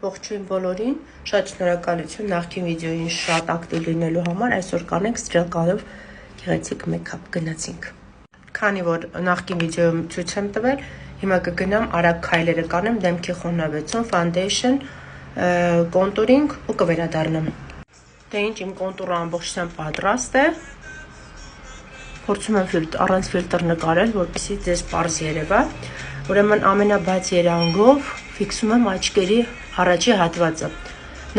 Ողջույն բոլորին, շատ շնորհակալություն նախկին վիդեոին շատ ակտիվ լինելու համար, այսօր կանենք ստրելկալով գեղեցիկ մեյքափ գնացինք։ Քանի որ նախկին վիդեոյում ցույց եմ տվել, հիմա կգնամ արագ քայլերը կանեմ դեմքի խոնավեցում, foundation, կոնտուրինգ ու կվերադառնամ։ Դե ինչ, իմ կոնտուրը ամբողջությամբ պատրաստ է։ Փորձում եմ առանց ֆիլտր նկարել, որպեսզի ձեզ պարզ երևա։ Ուրեմն ամենաբաց երանգով ֆիքսում եմ աչքերի առաջի հատվածը։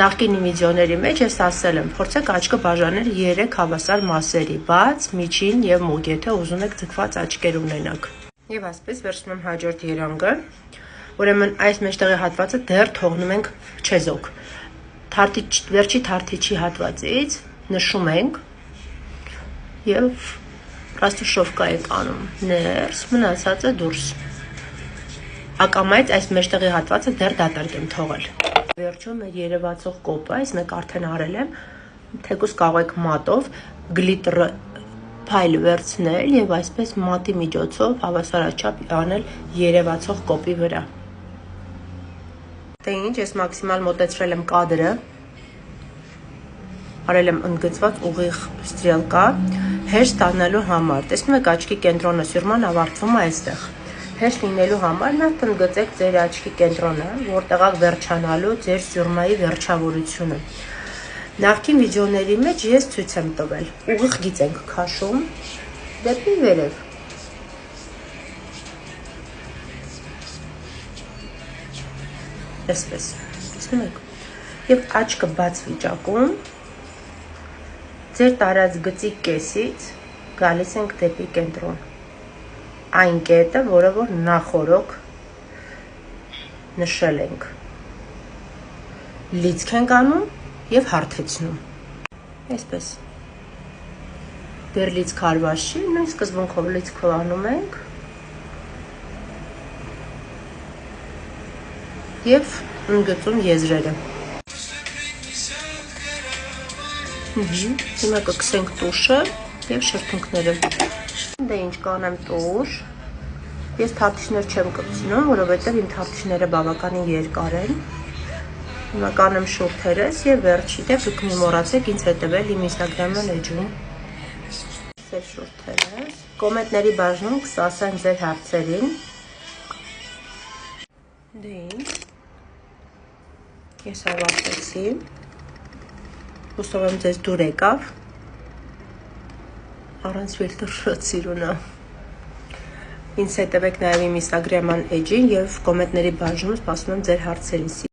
Նախկին վիդեոների մեջ ես ասել եմ, փորձեք աչքը բաժանել 3 հավասար մասերի՝ բաց, միջին եւ մուգ, եթե ուզում եք ձգված աչքեր ունենաք։ Եվ այսպես վերցնում եմ հաջորդ երանգը։ Ուրեմն այս մեջտեղի հատվածը դեռ թողնում ենք չեզոք։ Վերջի թարթիչի հատվածից նշում ենք եւ ռաստուշովկա ենք անում ներս, մնացածը դուրս։ Ակամայից այս մեջտեղի հատվածը դեռ դատարկ եմ թողել։ Վերջում մեր երևացող կոպը, այս մեկ արդեն արել եմ, թեկուզ կարող եք մատով գլիտերը փայլ վերցնել եւ այսպես մատի միջոցով հավասարաչափ անել երևացող կոպի վրա։ Դե ինչ, ես մաքսիմալ մոտեցրել եմ կադրը, արել եմ ընդգծված ուղիղ ստրելկա, հեշտ ստանալու համար։ Տեսնում եք աչքի կենտրոնը սյուրման ավարտվում է այստեղ։ Հեշտ լինելու համար նախ ընդգծեք ձեր աչքի կենտրոնը, որտեղ ակ վերջանալու ձեր սյուրմայի վերջավորությունը։ Նախկին վիդեոների մեջ ես ցույց եմ տվել։ Ուղիղ գիծ ենք քաշում դեպի վերև։ Այսպես, տեսնում եք։ Եվ աչքը բաց վիճակում ձեր տարած գծի կեսից գալիս ենք դեպի կենտրոն։ Այն կետը, որը որ նախորոք նշել ենք։ Լիցք ենք անում եւ հարթեցնում։ Այսպես։ Դեռ լիցք հարված չի, նույն սկզբունքով լիցքով անում ենք։ Եվ ընդգծում եզրերը։ Հիմա կգցենք տուշը եւ շրթունքները։ Դե ինչ կանեմ տուշ։ Ես թաթիչներ չեմ կպցնում, որովհետեւ իմ թաթիչները բավականին երկար են։ Հիմա կանեմ շուրթերս եւ վերջի դեպ դուք մի մոռացեք ինձ հետեւել իմ Instagram-յան էջում։ Ձեր շուրթերս։ Կոմենտների բաժնում կսասեմ ձեր հարցերին։ Դե ինչ։ Ես ավարտեցի։ Հուսով եմ ձեզ դուր եկավ։ Առանց ֆիլտր շատ սիրուն է։ Ինձ հետևեք նաև իմ Instagram-յան էջին եւ կոմենտների բաժնում սպասում եմ ձեր հարցերին։